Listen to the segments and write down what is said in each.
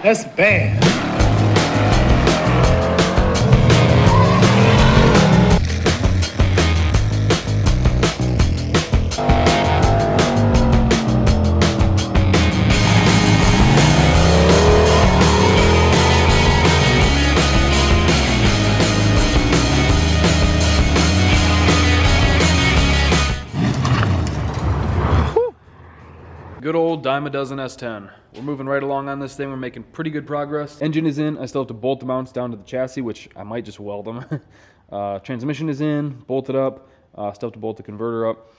That's bad. Good old dime a dozen S10. We're moving right along on this thing. We're making pretty good progress. Engine is in. I still have to bolt the mounts down to the chassis, which I might just weld them. Transmission is in, bolted up. Still have to bolt the converter up.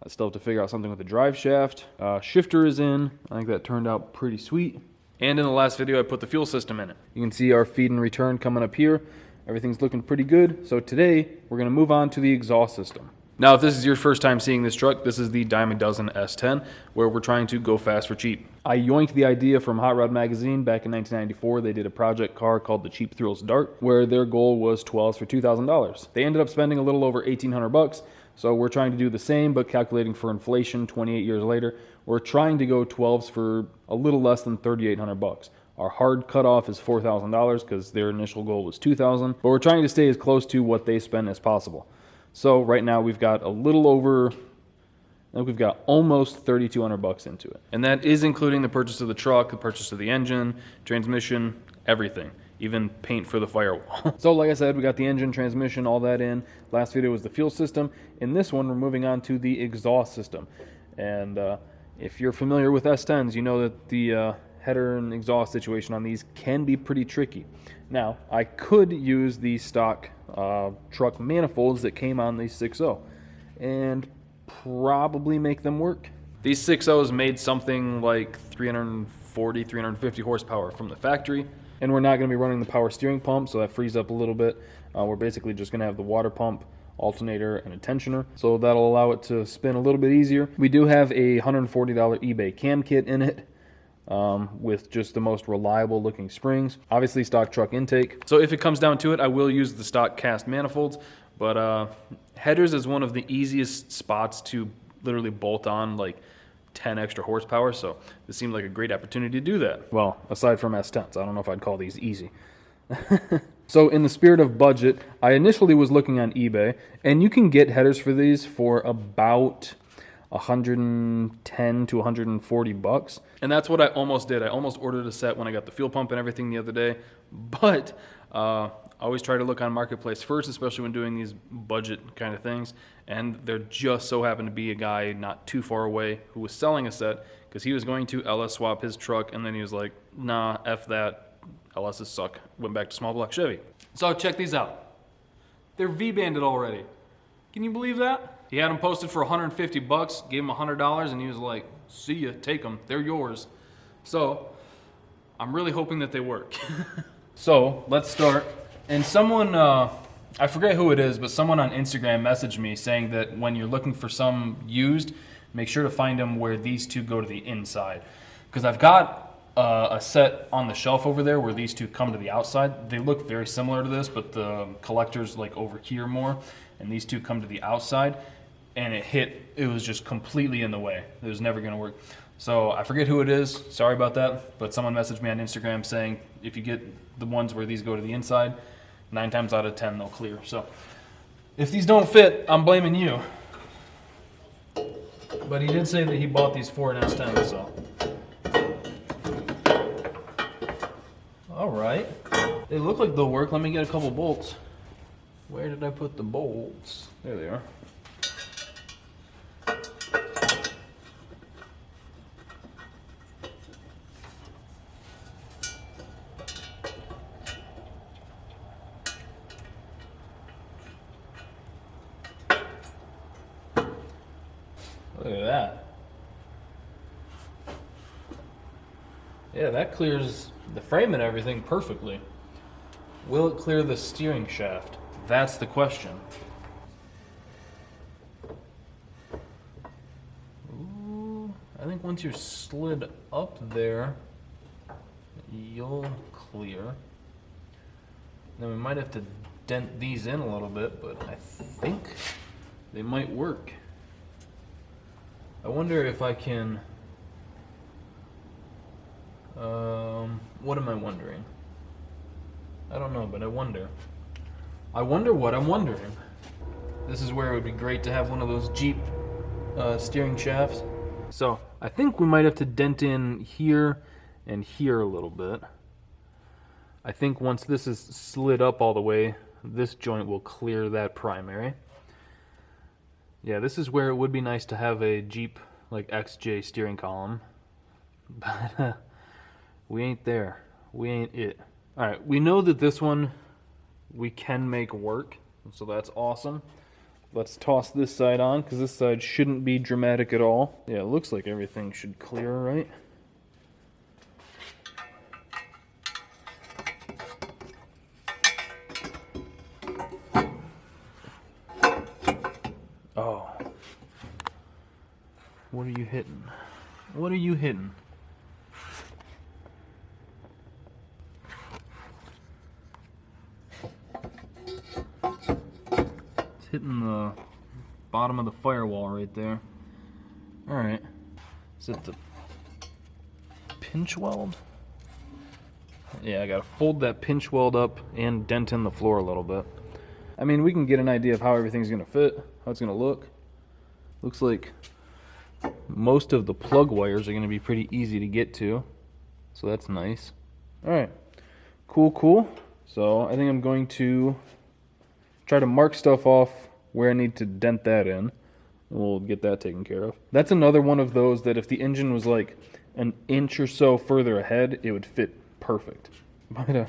Still have to figure out something with the drive shaft. Shifter is in. I think that turned out pretty sweet. And in the last video, I put the fuel system in it. You can see our feed and return coming up here. Everything's looking pretty good. So today, we're going to move on to the exhaust system. Now, if this is your first time seeing this truck, this is the dime a dozen S10, where we're trying to go fast for cheap. I yoinked the idea from Hot Rod Magazine back in 1994. They did a project car called the Cheap Thrills Dart, where their goal was 12s for $2,000. They ended up spending a little over 1,800 bucks, so we're trying to do the same, but calculating for inflation 28 years later, we're trying to go 12s for a little less than 3,800 bucks. Our hard cutoff is $4,000 because their initial goal was $2,000, but we're trying to stay as close to what they spent as possible. So right now we've got a little over, I think we've got almost 3,200 bucks into it. And that is including the purchase of the truck, the purchase of the engine, transmission, everything, even paint for the firewall. So like I said, we got the engine, transmission, all that in. Last video was the fuel system. In this one, we're moving on to the exhaust system. And if you're familiar with S10s, you know that the header and exhaust situation on these can be pretty tricky. Now, I could use the stock truck manifolds that came on the 6.0 and probably make them work. These 6.0s made something like 340, 350 horsepower from the factory, and we're not going to be running the power steering pump, so that frees up a little bit. We're basically just going to have the water pump, alternator, and a tensioner, so that'll allow it to spin a little bit easier. We do have a $140 eBay cam kit in it, with just the most reliable looking springs. Obviously stock truck intake. So if it comes down to it, I will use the stock cast manifolds, but headers is one of the easiest spots to literally bolt on like 10 extra horsepower, so this seemed like a great opportunity to do that. Well, aside from S10s, I don't know if I'd call these easy. So in the spirit of budget, I initially was looking on eBay, and you can get headers for these for about 110 to 140 bucks. And that's what I almost did. I almost ordered a set when I got the fuel pump and everything the other day. But I always try to look on Marketplace first, especially when doing these budget kind of things. And there just so happened to be a guy not too far away who was selling a set because he was going to LS swap his truck, and then he was like, nah, F that. LS's suck. Went back to small block Chevy. So check these out. They're V-banded already. Can you believe that? He had them posted for 150 bucks, gave him $100, and he was like, see ya, take them, they're yours. So, I'm really hoping that they work. So, let's start. And someone, I forget who it is, but someone on Instagram messaged me saying that when you're looking for some used, make sure to find them where these two go to the inside. Because I've got a set on the shelf over there where these two come to the outside. They look very similar to this, but the collector's like over here more, and these two come to the outside. And it was just completely in the way. It was never gonna work. So I forget who it is, sorry about that, but someone messaged me on Instagram saying if you get the ones where these go to the inside, 9 times out of 10 they'll clear. So if these don't fit, I'm blaming you. But he did say that he bought these for an S10, so. All right, they look like they'll work. Let me get a couple bolts. Where did I put the bolts? There they are. Look at that. Yeah, that clears the frame and everything perfectly. Will it clear the steering shaft? That's the question. Ooh, I think once you're slid up there, you'll clear. Then we might have to dent these in a little bit, but I think they might work. I wonder if I can What am I wondering? I don't know, but I wonder. I wonder what I'm wondering. This is where it would be great to have one of those Jeep steering shafts. So I think we might have to dent in here and here a little bit. I think once this is slid up all the way, this joint will clear that primary. Yeah, this is where it would be nice to have a Jeep like XJ steering column, but we ain't there. We ain't it. All right, we know that this one we can make work, so that's awesome. Let's toss this side on, because this side shouldn't be dramatic at all. Yeah, it looks like everything should clear, right? Oh. What are you hitting? What are you hitting? It's hitting the bottom of the firewall right there. Alright. Is it the pinch weld? Yeah, I gotta fold that pinch weld up and dent in the floor a little bit. I mean, we can get an idea of how everything's gonna fit, how it's gonna look. Looks like most of the plug wires are gonna be pretty easy to get to, so that's nice. Alright, cool. So I think I'm going to try to mark stuff off where I need to dent that in. We'll get that taken care of. That's another one of those that if the engine was like an inch or so further ahead, it would fit perfect. But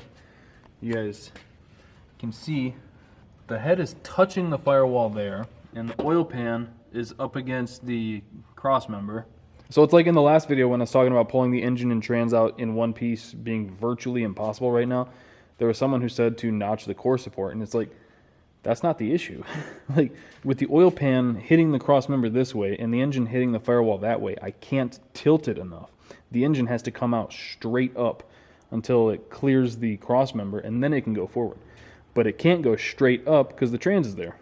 you guys can see the head is touching the firewall there, and the oil pan is up against the cross member. So it's like in the last video when I was talking about pulling the engine and trans out in one piece being virtually impossible right now. There was someone who said to notch the core support, and it's like, that's not the issue. Like with the oil pan hitting the cross member this way and the engine hitting the firewall that way, I can't tilt it enough. The engine has to come out straight up until it clears the cross member, and then it can go forward. But it can't go straight up because the trans is there.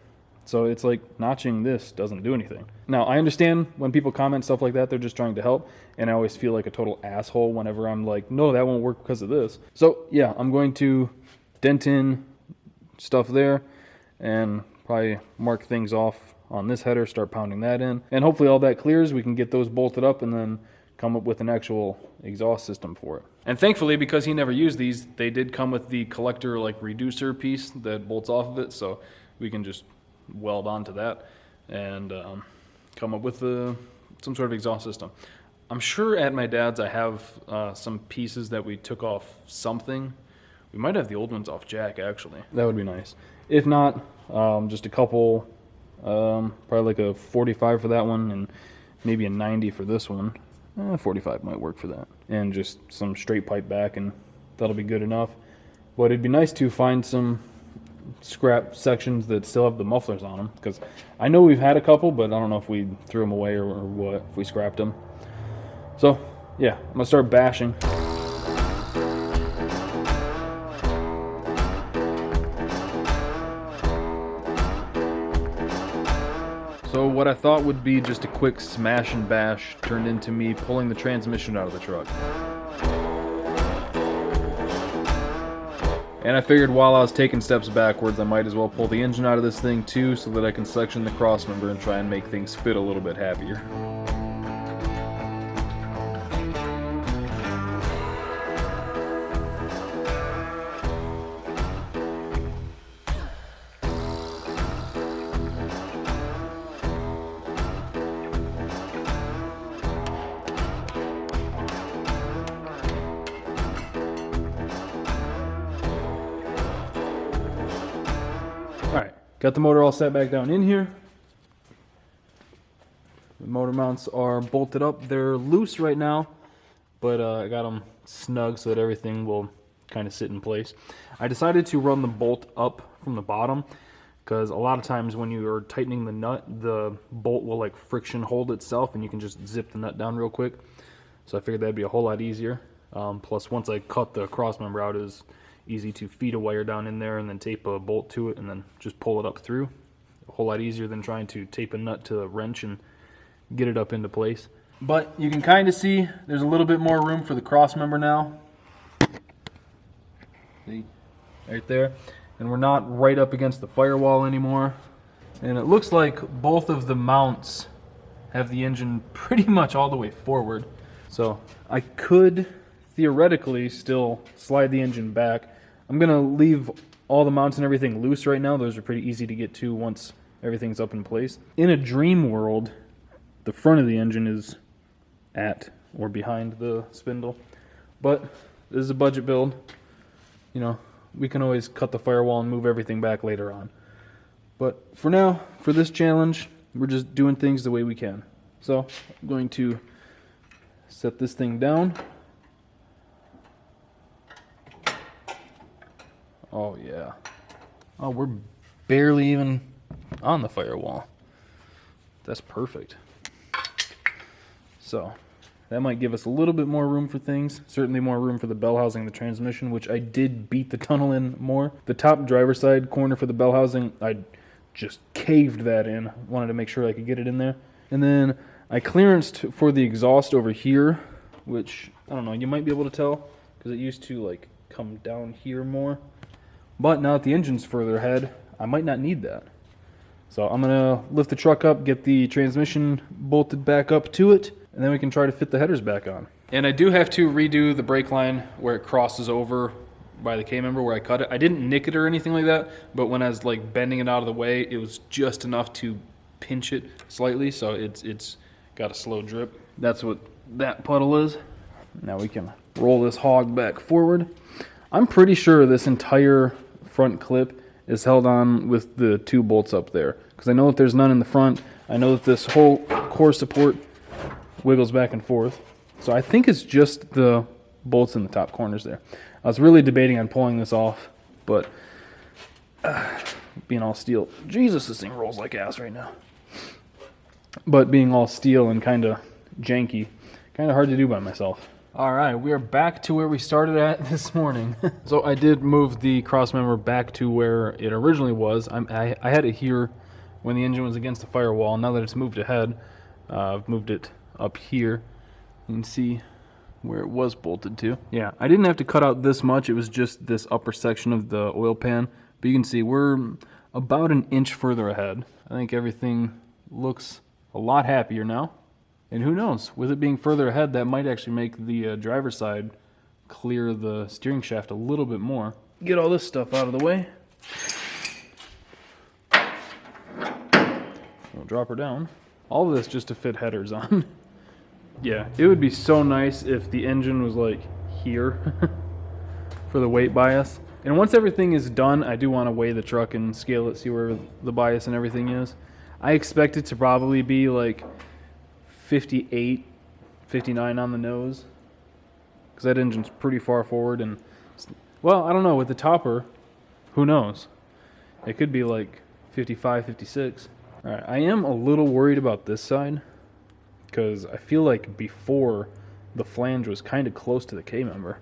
So it's like notching this doesn't do anything. Now, I understand when people comment stuff like that, they're just trying to help, and I always feel like a total asshole whenever I'm like, no, that won't work because of this. So yeah, I'm going to dent in stuff there and probably mark things off on this header, start pounding that in, and hopefully all that clears, we can get those bolted up and then come up with an actual exhaust system for it. And thankfully, because he never used these, they did come with the collector like reducer piece that bolts off of it, so we can just weld onto that and come up with some sort of exhaust system. I'm sure at my dad's I have some pieces that we took off something. We might have the old ones off jack, actually. That would be nice. If not, just a couple, probably like a 45 for that one and maybe a 90 for this one. 45 might work for that. And just some straight pipe back, and that'll be good enough. But it'd be nice to find some scrap sections that still have the mufflers on them, because I know we've had a couple, but I don't know if we threw them away or what, if we scrapped them. So, yeah, I'm going to start bashing. So what I thought would be just a quick smash and bash turned into me pulling the transmission out of the truck. And I figured while I was taking steps backwards, I might as well pull the engine out of this thing too, so that I can section the cross member and try and make things fit a little bit happier. Alright, got the motor all set back down in here. The motor mounts are bolted up. They're loose right now, but I got them snug so that everything will kind of sit in place. I decided to run the bolt up from the bottom because a lot of times when you are tightening the nut, the bolt will like friction hold itself and you can just zip the nut down real quick. So I figured that'd be a whole lot easier. Plus once I cut the cross member out, it was easy to feed a wire down in there and then tape a bolt to it and then just pull it up through. A whole lot easier than trying to tape a nut to a wrench and get it up into place. But you can kind of see there's a little bit more room for the cross member now. See? Right there. And we're not right up against the firewall anymore. And it looks like both of the mounts have the engine pretty much all the way forward. So I could theoretically still slide the engine back. I'm going to leave all the mounts and everything loose right now. Those are pretty easy to get to once everything's up in place. In a dream world, the front of the engine is at or behind the spindle. But this is a budget build. You know, we can always cut the firewall and move everything back later on. But for now, for this challenge, we're just doing things the way we can. So I'm going to set this thing down. Oh yeah. Oh, we're barely even on the firewall. That's perfect. So that might give us a little bit more room for things. Certainly more room for the bell housing and the transmission, which I did beat the tunnel in more. The top driver's side corner for the bell housing, I just caved that in. Wanted to make sure I could get it in there. And then I clearanced for the exhaust over here, which, I don't know, you might be able to tell because it used to like come down here more. But now that the engine's further ahead, I might not need that. So I'm gonna lift the truck up, get the transmission bolted back up to it, and then we can try to fit the headers back on. And I do have to redo the brake line where it crosses over by the K-member where I cut it. I didn't nick it or anything like that, but when I was like bending it out of the way, it was just enough to pinch it slightly, so it's got a slow drip. That's what that puddle is. Now we can roll this hog back forward. I'm pretty sure this entire front clip is held on with the 2 bolts up there, because I know that there's none in the front. I know that this whole core support wiggles back and forth. So I think it's just the bolts in the top corners there. I was really debating on pulling this off, but being all steel, Jesus, this thing rolls like ass right now. But being all steel and kind of janky, kind of hard to do by myself. All right, we are back to where we started at this morning. So I did move the cross member back to where it originally was. I had it here when the engine was against the firewall. Now that it's moved ahead, I've moved it up here. You can see where it was bolted to. Yeah, I didn't have to cut out this much. It was just this upper section of the oil pan. But you can see we're about an inch further ahead. I think everything looks a lot happier now. And who knows, with it being further ahead, that might actually make the driver's side clear the steering shaft a little bit more. Get all this stuff out of the way. We'll drop her down. All of this just to fit headers on. Yeah, it would be so nice if the engine was like here for the weight bias. And once everything is done, I do want to weigh the truck and scale it, see where the bias and everything is. I expect it to probably be like 58, 59 on the nose, because that engine's pretty far forward. And well, I don't know, with the topper, who knows, it could be like 55, 56. All right, I am a little worried about this side because I feel like before the flange was kind of close to the K-member,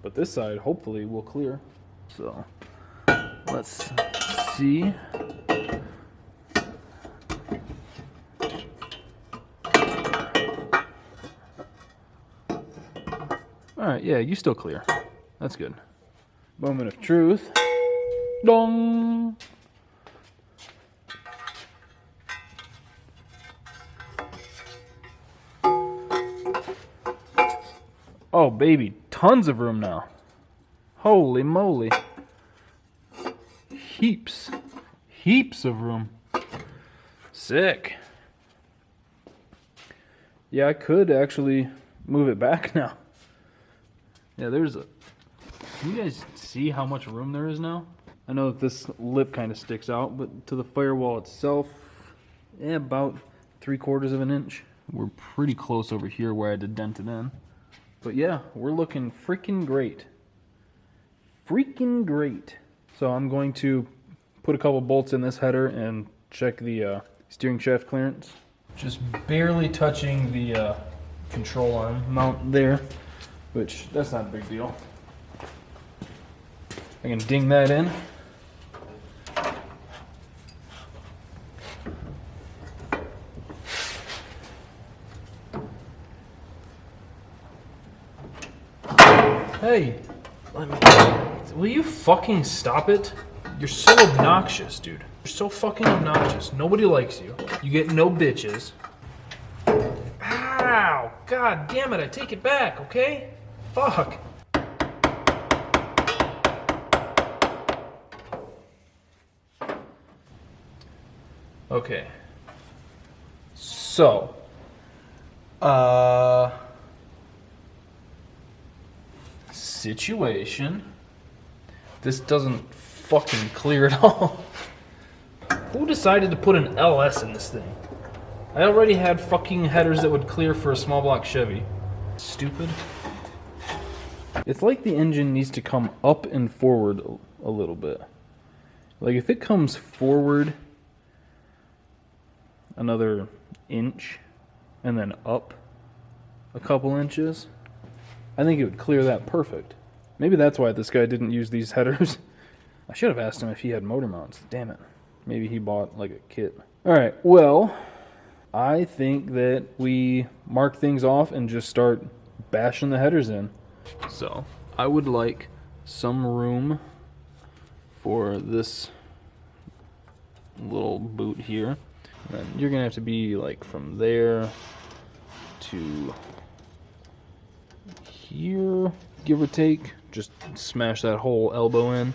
but this side hopefully will clear. So let's see. Alright, yeah, you still clear. That's good. Moment of truth. Dong! Oh, baby, tons of room now. Holy moly. Heaps. Heaps of room. Sick. Yeah, I could actually move it back now. Yeah, there's a... Can you guys see how much room there is now? I know that this lip kind of sticks out, but to the firewall itself, yeah, about 3/4 of an inch. We're pretty close over here where I had to dent it in. But yeah, we're looking freaking great. Freaking great. So I'm going to put a couple bolts in this header and check the steering shaft clearance. Just barely touching the control arm mount there, which that's not a big deal. I can ding that in. Hey, will you fucking stop it? You're so obnoxious, dude. You're so fucking obnoxious. Nobody likes you. You get no bitches. Ow! God damn it, I take it back, okay? Fuck. Okay. So, situation. This doesn't fucking clear at all. Who decided to put an LS in this thing? I already had fucking headers that would clear for a small block Chevy. Stupid. It's like the engine needs to come up and forward a little bit. Like if it comes forward another inch and then up a couple inches, I think it would clear that perfect. Maybe that's why this guy didn't use these headers. I should have asked him if he had motor mounts. Damn it. Maybe he bought like a kit. Alright, well, I think that we mark things off and just start bashing the headers in. So, I would like some room for this little boot here. And then you're gonna have to be like from there to here, give or take. Just smash that whole elbow in.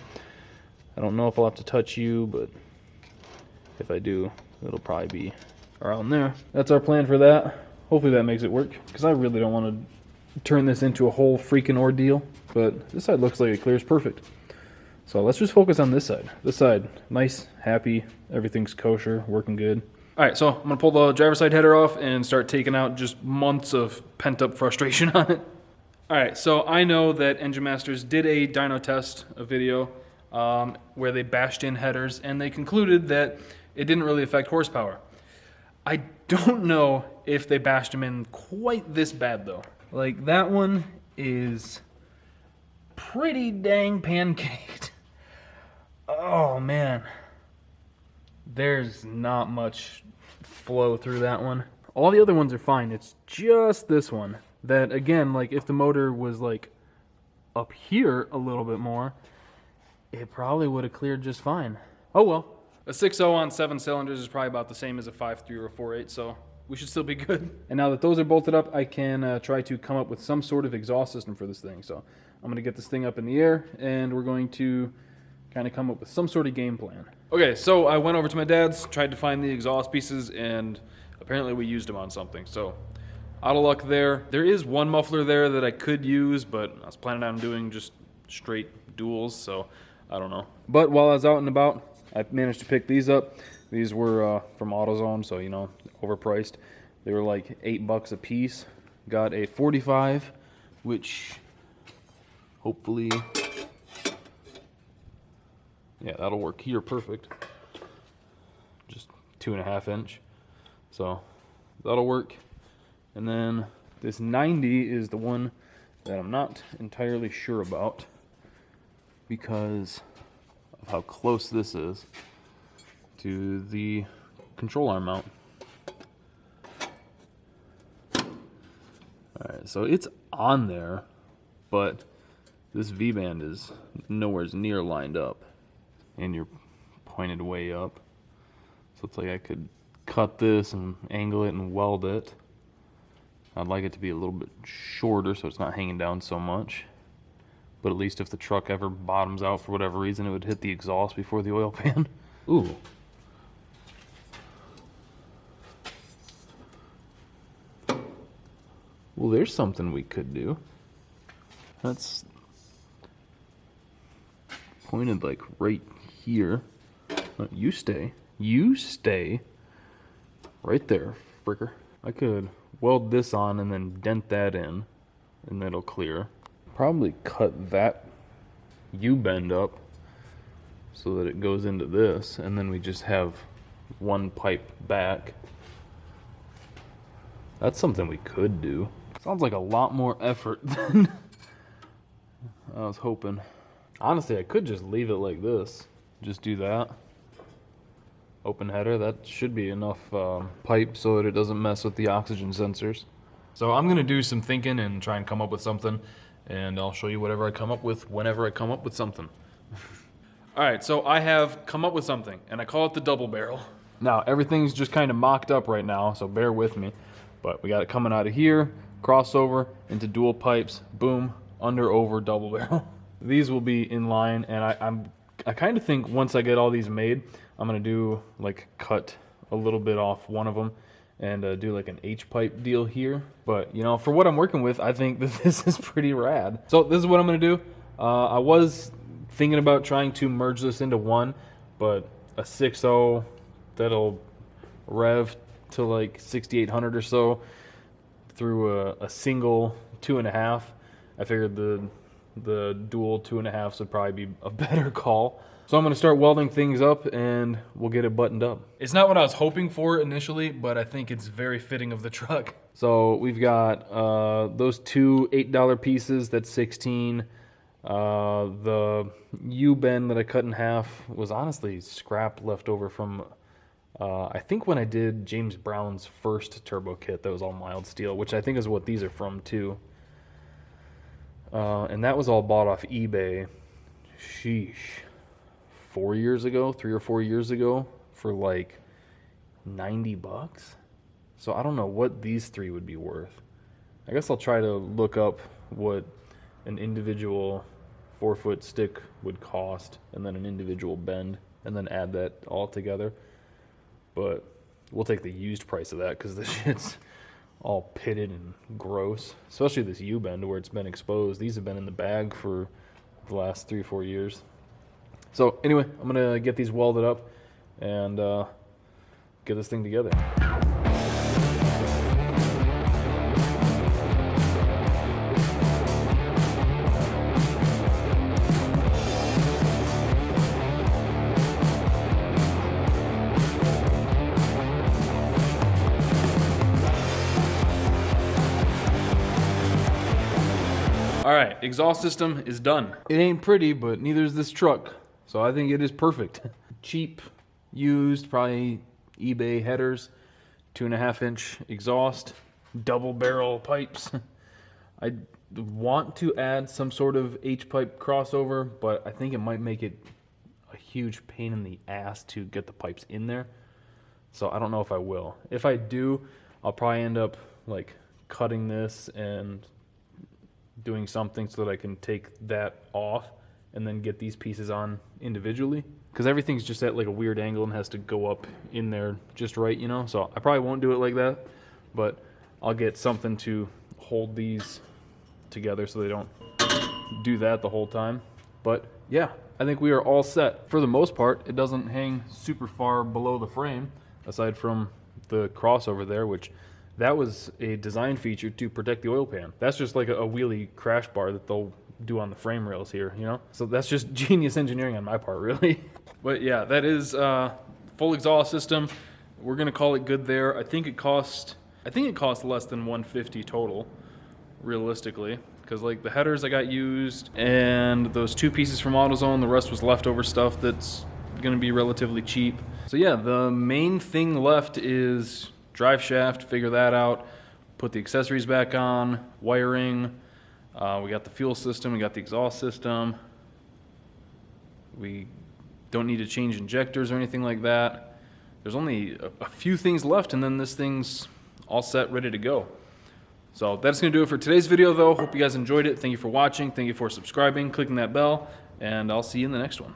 I don't know if I'll have to touch you, but if I do, it'll probably be around there. That's our plan for that. Hopefully that makes it work, because I really don't want to turn this into a whole freaking ordeal. But this side looks like it clears perfect. So let's just focus on this side. This side, nice, happy, everything's kosher, working good. Alright, so I'm going to pull the driver's side header off and start taking out just months of pent-up frustration on it. Alright, so I know that Engine Masters did a dyno test, a video, where they bashed in headers, and they concluded that it didn't really affect horsepower. I don't know if they bashed them in quite this bad, though. Like, that one is pretty dang pancaked. Oh, man. There's not much flow through that one. All the other ones are fine. It's just this one that, again, like if the motor was like up here a little bit more, it probably would have cleared just fine. Oh well. A 6.0 on 7 cylinders is probably about the same as a 5.3 or a 4.8, so we should still be good. And now that those are bolted up, I can try to come up with some sort of exhaust system for this thing. So I'm going to get this thing up in the air, and we're going to kind of come up with some sort of game plan. Okay, so I went over to my dad's, tried to find the exhaust pieces, and apparently we used them on something. So out of luck there. There is one muffler there that I could use, but I was planning on doing just straight duals, so I don't know. But while I was out and about, I managed to pick these up. These were from AutoZone, so, you know, overpriced. They were like $8 a piece. Got a 45, which hopefully, yeah, that'll work here perfect. Just 2.5 inch. So that'll work. And then this 90 is the one that I'm not entirely sure about because of how close this is to the control arm mount. Alright, so it's on there, but this V-band is nowhere near lined up, and you're pointed way up. So it's like I could cut this and angle it and weld it. I'd like it to be a little bit shorter so it's not hanging down so much. But at least if the truck ever bottoms out for whatever reason, it would hit the exhaust before the oil pan. Ooh. Well, there's something we could do. That's pointed like right here. You stay. You stay right there, fricker. I could weld this on and then dent that in, and it'll clear. Probably cut that U-bend up so that it goes into this, and then we just have one pipe back. That's something we could do. Sounds like a lot more effort than I was hoping. Honestly, I could just leave it like this. Just do that. Open header, that should be enough pipe so that it doesn't mess with the oxygen sensors. So I'm gonna do some thinking and try and come up with something, and I'll show you whatever I come up with whenever I come up with something. All right, so I have come up with something, and I call it the double barrel. Now, everything's just kind of mocked up right now, so bear with me. But we got it coming out of here, crossover, into dual pipes, boom, under, over, double barrel. These will be in line, and I kind of think once I get all these made, I'm gonna do like cut a little bit off one of them and do like an H-pipe deal here. But you know, for what I'm working with, I think that this is pretty rad. So this is what I'm gonna do. I was thinking about trying to merge this into one, but a 6.0 that'll rev to like 6,800 or so through a single 2.5. I figured the dual 2.5s would probably be a better call. So I'm gonna start welding things up and we'll get it buttoned up. It's not what I was hoping for initially, but I think it's very fitting of the truck. So we've got those two $8 pieces, that's 16. The U-bend that I cut in half was honestly scrap left over from I think when I did James Brown's first turbo kit, that was all mild steel, which I think is what these are from too. And that was all bought off eBay, sheesh, 4 years ago, 3 or 4 years ago, for like 90 bucks. So I don't know what these three would be worth. I guess I'll try to look up what an individual 4-foot stick would cost, and then an individual bend, and then add that all together. But we'll take the used price of that because this shit's all pitted and gross. Especially this U-bend where it's been exposed. These have been in the bag for the last 3 or 4 years. So anyway, I'm gonna get these welded up and get this thing together. All right, exhaust system is done. It ain't pretty, but neither is this truck. So I think it is perfect. Cheap, used, probably eBay headers, 2.5-inch exhaust, double barrel pipes. I want to add some sort of H-pipe crossover, but I think it might make it a huge pain in the ass to get the pipes in there. So I don't know if I will. If I do, I'll probably end up like cutting this and doing something so that I can take that off and then get these pieces on individually, because everything's just at like a weird angle and has to go up in there just right, you know. So I probably won't do it like that, but I'll get something to hold these together so they don't do that the whole time. But yeah, I think we are all set. For the most part, it doesn't hang super far below the frame, aside from the crossover there, which that was a design feature to protect the oil pan. That's just like a wheelie crash bar that they'll do on the frame rails here, you know? So that's just genius engineering on my part, really. But yeah, that is full exhaust system. We're gonna call it good there. I think it cost less than $150 total, realistically. Because like the headers I got used, and those 2 pieces from AutoZone, the rest was leftover stuff that's gonna be relatively cheap. So yeah, the main thing left is drive shaft, figure that out, put the accessories back on, wiring. We got the fuel system, we got the exhaust system. We don't need to change injectors or anything like that. There's only a few things left, and then this thing's all set, ready to go. So that's gonna do it for today's video though. Hope you guys enjoyed it. Thank you for watching, thank you for subscribing, clicking that bell, and I'll see you in the next one.